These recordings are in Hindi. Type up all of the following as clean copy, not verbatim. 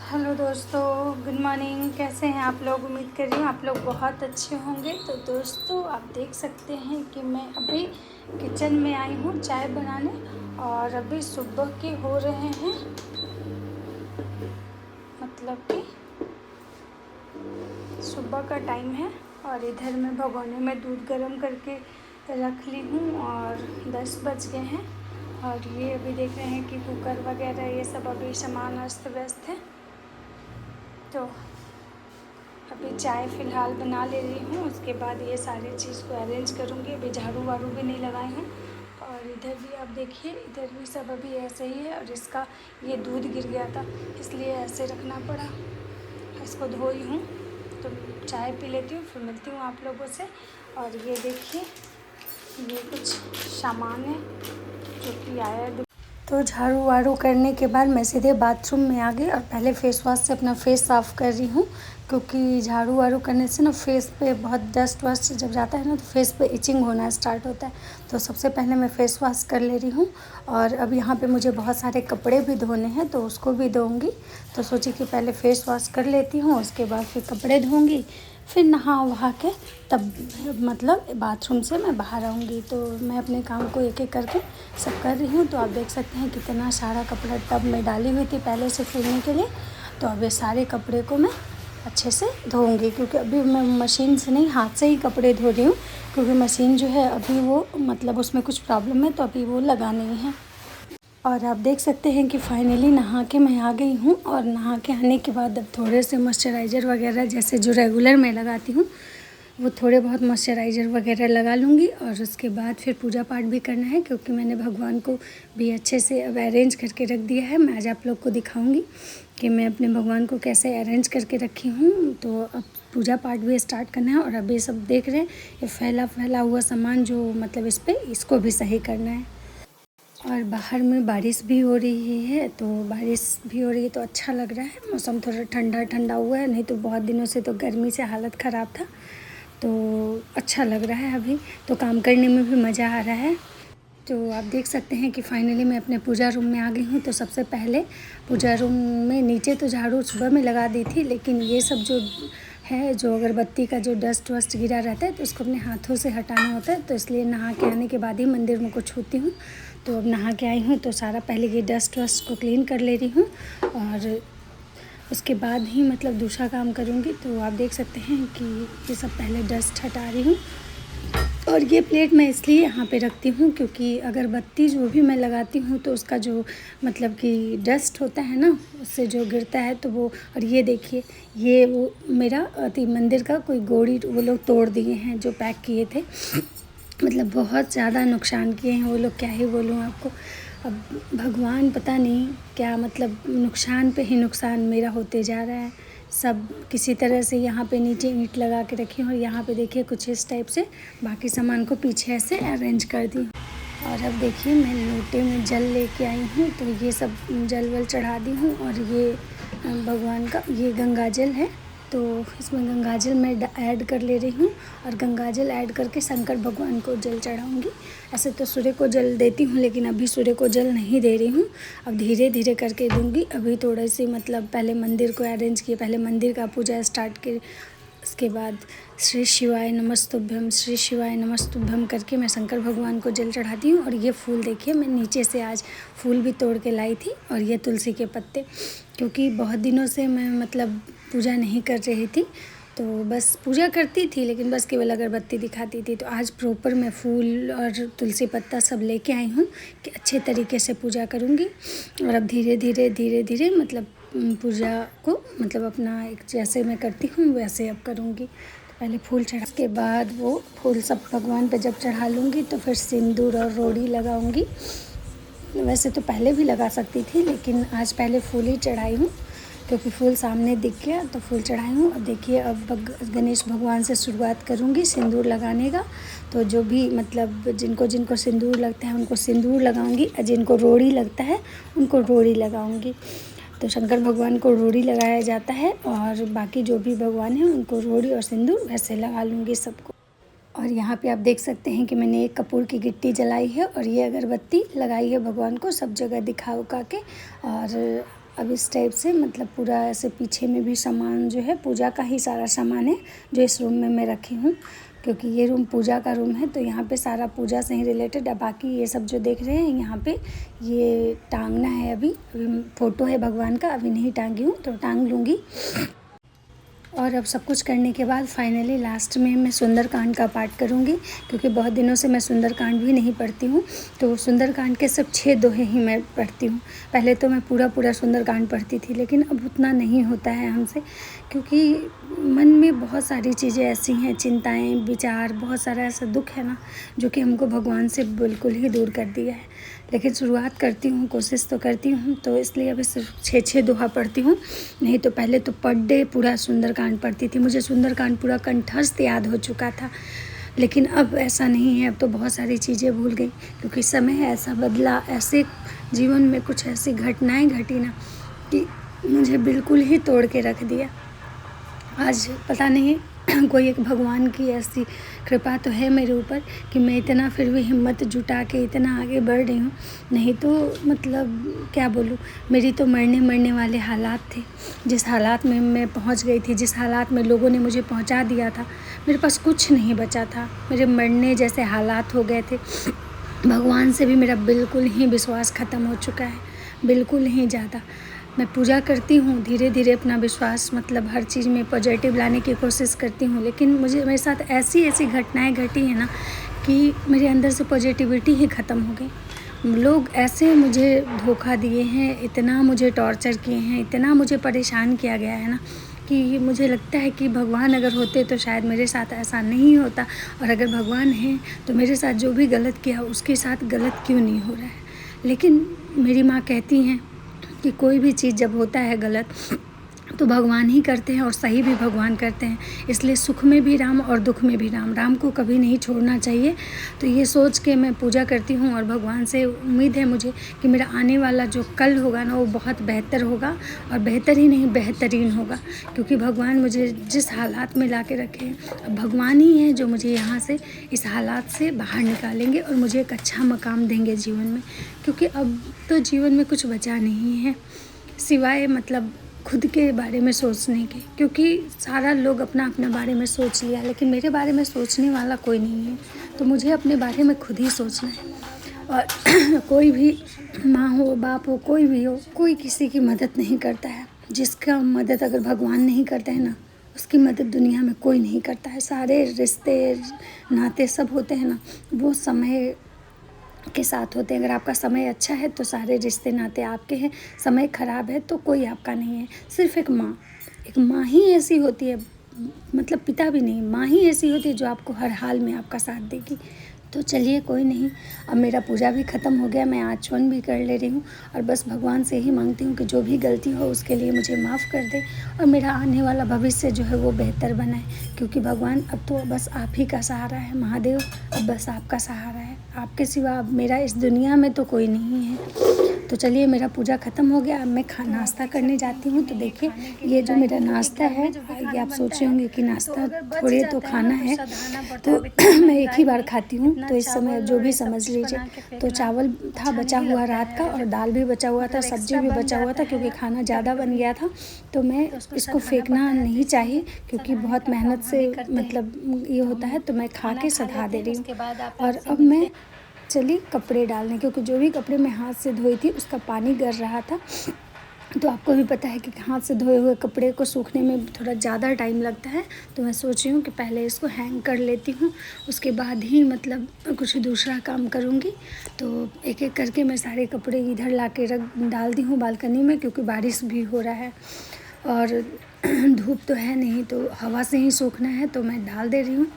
हेलो दोस्तों, गुड मॉर्निंग। कैसे हैं आप लोग? उम्मीद कर रही हूँ आप लोग बहुत अच्छे होंगे। तो दोस्तों, आप देख सकते हैं कि मैं अभी किचन में आई हूँ चाय बनाने, और अभी सुबह के हो रहे हैं, मतलब कि सुबह का टाइम है। और इधर मैं भगोने में दूध गर्म करके रख ली हूँ और 10 बज गए हैं। और ये अभी देख रहे हैं कि कुकर वगैरह ये सब अभी सामान अस्त व्यस्त है। तो अभी चाय फ़िलहाल बना ले रही हूँ, उसके बाद ये सारी चीज़ को अरेंज करूँगी। अभी झाड़ू वाड़ू भी नहीं लगाई हूँ। और इधर भी आप देखिए, इधर भी सब अभी ऐसे ही है। और इसका ये दूध गिर गया था, इसलिए ऐसे रखना पड़ा। इसको धोई हूँ, तो चाय पी लेती हूँ, फिर मिलती हूँ आप लोगों से। और ये देखिए, ये कुछ सामान है जो कि आया है। तो झाड़ू वाड़ू करने के बाद मैं सीधे बाथरूम में आ गई और पहले फ़ेस वॉश से अपना फ़ेस साफ़ कर रही हूँ, क्योंकि झाड़ू वाड़ू करने से ना फेस पे बहुत डस्ट वस्ट जब जाता है ना, तो फेस पे इचिंग होना स्टार्ट होता है। तो सबसे पहले मैं फ़ेस वॉश कर ले रही हूँ। और अब यहाँ पे मुझे बहुत सारे कपड़े भी धोने हैं, तो उसको भी धोऊँगी। तो सोची कि पहले फ़ेस वॉश कर लेती हूँ, उसके बाद फिर कपड़े धोऊँगी, फिर नहा वहा के तब मतलब बाथरूम से मैं बाहर आऊँगी। तो मैं अपने काम को एक एक करके सब कर रही हूँ। तो आप देख सकते हैं कितना सारा कपड़ा टब में डाली हुई थी पहले से फूलने के लिए। तो अब ये सारे कपड़े को मैं अच्छे से धोऊँगी, क्योंकि अभी मैं मशीन से नहीं, हाथ से ही कपड़े धो रही हूँ, क्योंकि मशीन जो है अभी वो मतलब उसमें कुछ प्रॉब्लम है, तो अभी वो लगा नहीं है। और आप देख सकते हैं कि फाइनली नहा के मैं आ गई हूँ। और नहा के आने के बाद अब थोड़े से मॉइस्चराइज़र वगैरह जैसे जो रेगुलर मैं लगाती हूँ, वो थोड़े बहुत मॉइस्चराइज़र वगैरह लगा लूँगी। और उसके बाद फिर पूजा पाठ भी करना है, क्योंकि मैंने भगवान को भी अच्छे से अब अरेंज करके रख दिया है। मैं आज आप लोग को दिखाऊंगी कि मैं अपने भगवान को कैसे अरेंज करके रखी हूँ। तो अब पूजा पाठ भी स्टार्ट करना है। और अभी सब देख रहे हैं ये फैला हुआ सामान जो मतलब इस पर इसको भी सही करना है। और बाहर में बारिश भी हो रही है, तो बारिश भी हो रही है तो अच्छा लग रहा है। मौसम थोड़ा ठंडा ठंडा हुआ है, नहीं तो बहुत दिनों से तो गर्मी से हालत ख़राब था। तो अच्छा लग रहा है अभी, तो काम करने में भी मज़ा आ रहा है। तो आप देख सकते हैं कि फाइनली मैं अपने पूजा रूम में आ गई हूँ। तो सबसे पहले पूजा रूम में नीचे तो झाड़ू सुबह में लगा दी थी, लेकिन ये सब जो है, जो अगरबत्ती का जो डस्ट वस्ट गिरा रहता है, तो उसको अपने हाथों से हटाना होता है। तो इसलिए नहा के आने के बाद ही मंदिर में को छूती हूँ। तो अब नहा के आई हूँ, तो सारा पहले ये डस्ट वस्ट को क्लीन कर ले रही हूँ, और उसके बाद ही मतलब दूसरा काम करूँगी। तो आप देख सकते हैं कि ये सब पहले डस्ट हटा रही हूँ। और ये प्लेट मैं इसलिए यहाँ पे रखती हूँ, क्योंकि अगरबत्ती जो भी मैं लगाती हूँ तो उसका जो मतलब कि डस्ट होता है ना, उससे जो गिरता है तो वो। और ये देखिए, ये वो मेरा मंदिर का कोई गोड़ी वो लोग तोड़ दिए हैं जो पैक किए थे। मतलब बहुत ज़्यादा नुकसान किए हैं वो लोग, क्या ही बोलूँ आपको। अब भगवान पता नहीं क्या, मतलब नुकसान पे ही नुकसान मेरा होते जा रहा है। सब किसी तरह से यहाँ पे नीचे ईंट लगा के रखी हूँ, और यहाँ पे देखिए कुछ इस टाइप से बाकी सामान को पीछे ऐसे अरेंज कर दी। और अब देखिए, मैं लोटे में जल लेके आई हूँ, तो ये सब जल वल चढ़ा दी हूँ। और ये भगवान का ये गंगा जल है, तो इसमें गंगा जल मैं ऐड कर ले रही हूँ। और गंगा जल ऐड करके शंकर भगवान को जल चढ़ाऊँगी। ऐसे तो सूर्य को जल देती हूँ, लेकिन अभी सूर्य को जल नहीं दे रही हूँ, अब धीरे धीरे करके दूँगी। अभी थोड़ी सी मतलब पहले मंदिर को अरेंज किए, पहले मंदिर का पूजा स्टार्ट की, उसके बाद श्री शिवाय नमस्तुभ्यम, श्री शिवाय नमस्तुभ्यम करके मैं शंकर भगवान को जल चढ़ाती हूँ। और ये फूल देखिए, मैं नीचे से आज फूल भी तोड़ के लाई थी, और ये तुलसी के पत्ते, क्योंकि बहुत दिनों से मैं मतलब पूजा नहीं कर रही थी, तो बस पूजा करती थी लेकिन बस केवल अगरबत्ती दिखाती थी। तो आज प्रॉपर मैं फूल और तुलसी पत्ता सब लेके आई हूँ कि अच्छे तरीके से पूजा करूँगी। और अब धीरे धीरे मतलब पूजा को मतलब अपना एक जैसे मैं करती हूँ वैसे अब करूँगी। तो पहले फूल चढ़ा के बाद वो फूल सब भगवान पे जब चढ़ा लूँगी, तो फिर सिंदूर और रोड़ी लगाऊँगी। वैसे तो पहले भी लगा सकती थी, लेकिन आज पहले फूल ही चढ़ाई हूँ, क्योंकि फूल सामने दिख गया तो फूल चढ़ाई हूँ। अब देखिए, अब गणेश भगवान से शुरुआत करूँगी सिंदूर लगाने का। तो जो भी मतलब जिनको जिनको सिंदूर लगता है उनको सिंदूर लगाऊंगी, और जिनको रोड़ी लगता है उनको रोड़ी लगाऊंगी। तो शंकर भगवान को रोड़ी लगाया जाता है, और बाकी जो भी भगवान हैं उनको रोड़ी और सिंदूर वैसे लगा लूँगी सबको। और यहाँ पे आप देख सकते हैं कि मैंने एक कपूर की गिट्टी जलाई है, और ये अगरबत्ती लगाई है भगवान को सब जगह दिखा उखा के। और अब इस टाइप से मतलब पूरा ऐसे पीछे में भी सामान जो है पूजा का ही सारा सामान है जो इस रूम में मैं रखी हूँ, क्योंकि ये रूम पूजा का रूम है तो यहाँ पे सारा पूजा से ही रिलेटेड है। बाकी ये सब जो देख रहे हैं यहाँ पे ये टांगना है, अभी फ़ोटो है भगवान का, अभी नहीं टांगी हूँ तो टांग लूँगी। और अब सब कुछ करने के बाद फाइनली लास्ट में मैं सुंदरकांड का पाठ करूँगी, क्योंकि बहुत दिनों से मैं सुंदरकांड भी नहीं पढ़ती हूँ। तो सुंदरकांड के सिर्फ 6 दोहे ही मैं पढ़ती हूँ। पहले तो मैं पूरा सुंदरकांड पढ़ती थी, लेकिन अब उतना नहीं होता है हमसे, क्योंकि मन में बहुत सारी चीज़ें ऐसी हैं, चिंताएँ, विचार, बहुत सारा ऐसा दुख है ना जो कि हमको भगवान से बिल्कुल ही दूर कर दिया है। लेकिन शुरुआत करती हूँ, कोशिश तो करती हूँ, तो इसलिए अभी सिर्फ 6 दोहा पढ़ती हूँ। नहीं तो पहले तो पर डे पूरा सुंदरकांड पढ़ती थी, मुझे सुंदरकांड पूरा कंठस्थ याद हो चुका था। लेकिन अब ऐसा नहीं है, अब तो बहुत सारी चीज़ें भूल गई, क्योंकि समय ऐसा बदला, ऐसे जीवन में कुछ ऐसी घटनाएँ घटी ना कि मुझे बिल्कुल ही तोड़ के रख दिया। आज पता नहीं कोई एक भगवान की ऐसी कृपा तो है मेरे ऊपर कि मैं इतना फिर भी हिम्मत जुटा के इतना आगे बढ़ रही हूँ। नहीं तो मतलब क्या बोलूँ, मेरी तो मरने वाले हालात थे। जिस हालात में मैं पहुँच गई थी, जिस हालात में लोगों ने मुझे पहुँचा दिया था, मेरे पास कुछ नहीं बचा था। मेरे मरने जैसे हालात हो गए थे। भगवान से भी मेरा बिल्कुल ही विश्वास ख़त्म हो चुका है, बिल्कुल ही ज़्यादा। मैं पूजा करती हूँ, धीरे धीरे अपना विश्वास मतलब हर चीज़ में पॉजिटिव लाने की कोशिश करती हूँ, लेकिन मेरे साथ ऐसी घटनाएं घटी हैं ना कि मेरे अंदर से पॉजिटिविटी ही ख़त्म हो गई। लोग ऐसे मुझे धोखा दिए हैं, इतना मुझे टॉर्चर किए हैं, इतना मुझे परेशान किया गया है ना कि मुझे लगता है कि भगवान अगर होते तो शायद मेरे साथ ऐसा नहीं होता, और अगर भगवान हैं तो मेरे साथ जो भी गलत किया उसके साथ गलत क्यों नहीं हो रहा है। लेकिन मेरी माँ कहती हैं कि कोई भी चीज़ जब होता है गलत तो भगवान ही करते हैं और सही भी भगवान करते हैं, इसलिए सुख में भी राम और दुख में भी राम, राम को कभी नहीं छोड़ना चाहिए। तो ये सोच के मैं पूजा करती हूँ और भगवान से उम्मीद है मुझे कि मेरा आने वाला जो कल होगा ना वो बहुत बेहतर होगा, और बेहतर ही नहीं बेहतरीन होगा, क्योंकि भगवान मुझे जिस हालात में ला के रखे हैं, अब भगवान ही हैं जो मुझे यहाँ से इस हालात से बाहर निकालेंगे और मुझे एक अच्छा मकाम देंगे जीवन में। क्योंकि अब तो जीवन में कुछ बचा नहीं है सिवाय मतलब खुद के बारे में सोचने के, क्योंकि सारा लोग अपना बारे में सोच लिया, लेकिन मेरे बारे में सोचने वाला कोई नहीं है। तो मुझे अपने बारे में खुद ही सोचना है। और कोई भी माँ हो, बाप हो, कोई भी हो, कोई किसी की मदद नहीं करता है। जिसका मदद अगर भगवान नहीं करते हैं ना, उसकी मदद दुनिया में कोई नहीं करता है। सारे रिश्ते नाते सब होते हैं ना, वो समय के साथ होते हैं। अगर आपका समय अच्छा है तो सारे रिश्ते नाते आपके हैं, समय ख़राब है तो कोई आपका नहीं है। सिर्फ एक माँ ही ऐसी होती है, मतलब पिता भी नहीं, माँ ही ऐसी होती है जो आपको हर हाल में आपका साथ देगी। तो चलिए कोई नहीं, अब मेरा पूजा भी ख़त्म हो गया, मैं आचमन भी कर ले रही हूँ, और बस भगवान से ही मांगती हूँ कि जो भी गलती हो उसके लिए मुझे माफ़ कर दे और मेरा आने वाला भविष्य जो है वो बेहतर बनाए। क्योंकि भगवान अब तो बस आप ही का सहारा है, महादेव अब बस आपका सहारा है, आपके सिवा अब मेरा इस दुनिया में तो कोई नहीं है। तो चलिए मेरा पूजा ख़त्म हो गया, अब मैं नाश्ता करने जाती हूँ। तो देखिए ये जो मेरा नाश्ता है, ये आप सोच रहे होंगे कि नाश्ता थोड़े तो खाना है, तो मैं एक ही बार खाती हूँ, तो इस समय जो भी समझ लीजिए। तो चावल था बचा हुआ रात का, और दाल भी बचा हुआ था, सब्जी भी बचा हुआ था, क्योंकि खाना ज़्यादा बन गया था। तो मैं इसको फेंकना नहीं चाहिए, क्योंकि बहुत मेहनत से मतलब ये होता है, तो मैं खा के सधा दे रही हूँ। और अब मैं चली कपड़े डालने, क्योंकि जो भी कपड़े मैं हाथ से धोई थी उसका पानी गिर रहा था। तो आपको भी पता है कि हाथ से धोए हुए कपड़े को सूखने में थोड़ा ज़्यादा टाइम लगता है। तो मैं सोच रही हूँ कि पहले इसको हैंग कर लेती हूँ, उसके बाद ही मतलब कुछ दूसरा काम करूँगी। तो एक एक करके मैं सारे कपड़े इधर ला के डाल दी हूँ बालकनी में, क्योंकि बारिश भी हो रहा है और धूप तो है नहीं, तो हवा से ही सूखना है, तो मैं डाल दे रही हूँ।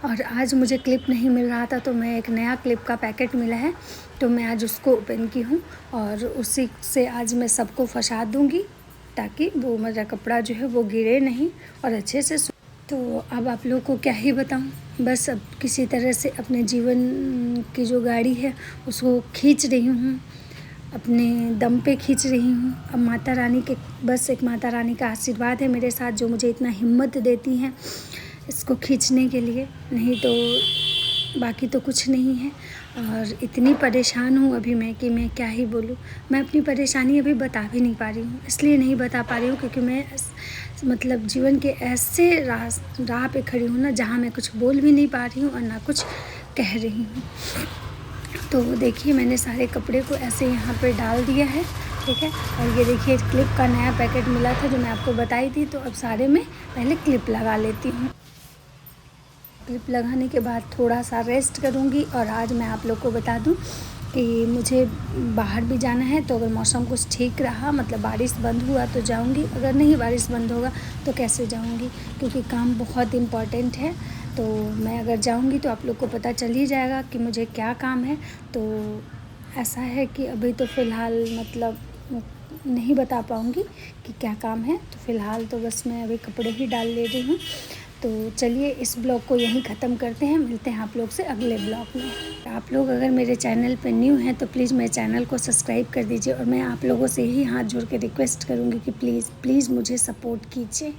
और आज मुझे क्लिप नहीं मिल रहा था, तो मैं एक नया क्लिप का पैकेट मिला है, तो मैं आज उसको ओपन की हूँ और उसी से आज मैं सबको फंसा दूँगी, ताकि वो मेरा कपड़ा जो है वो गिरे नहीं और अच्छे से। तो अब आप लोगों को क्या ही बताऊँ, बस अब किसी तरह से अपने जीवन की जो गाड़ी है उसको खींच रही हूँ, अपने दम पे खींच रही हूँ। अब माता रानी के बस एक माता रानी का आशीर्वाद है मेरे साथ, जो मुझे इतना हिम्मत देती हैं इसको खींचने के लिए। नहीं तो बाकी तो कुछ नहीं है। और इतनी परेशान हूँ अभी मैं कि मैं क्या ही बोलूँ। मैं अपनी परेशानी अभी बता भी नहीं पा रही हूँ, इसलिए नहीं बता पा रही हूँ क्योंकि मैं मतलब जीवन के ऐसे राह पे खड़ी हूँ ना, जहाँ मैं कुछ बोल भी नहीं पा रही हूँ और ना कुछ कह रही हूँ। तो देखिए मैंने सारे कपड़े को ऐसे यहाँ पर डाल दिया है, ठीक है। और ये देखिए क्लिप का नया पैकेट मिला था जो मैं आपको बताई थी, तो अब सारे में पहले क्लिप लगा लेती हूँ। क्लिप लगाने के बाद थोड़ा सा रेस्ट करूँगी। और आज मैं आप लोग को बता दूँ कि मुझे बाहर भी जाना है, तो अगर मौसम कुछ ठीक रहा, मतलब बारिश बंद हुआ तो जाऊँगी, अगर नहीं बारिश बंद होगा तो कैसे जाऊँगी, क्योंकि काम बहुत इम्पॉर्टेंट है। तो मैं अगर जाऊँगी तो आप लोग को पता चल ही जाएगा कि मुझे क्या काम है। तो ऐसा है कि अभी तो फ़िलहाल मतलब नहीं बता पाऊँगी कि क्या काम है। तो फ़िलहाल तो बस मैं अभी कपड़े ही डाल ले रही हूँ। तो चलिए इस ब्लॉग को यहीं ख़त्म करते हैं, मिलते हैं आप लोग से अगले ब्लॉग में। आप लोग अगर मेरे चैनल पर न्यू हैं तो प्लीज़ मेरे चैनल को सब्सक्राइब कर दीजिए। और मैं आप लोगों से ही हाथ जोड़ के रिक्वेस्ट करूँगी कि प्लीज़ मुझे सपोर्ट कीजिए।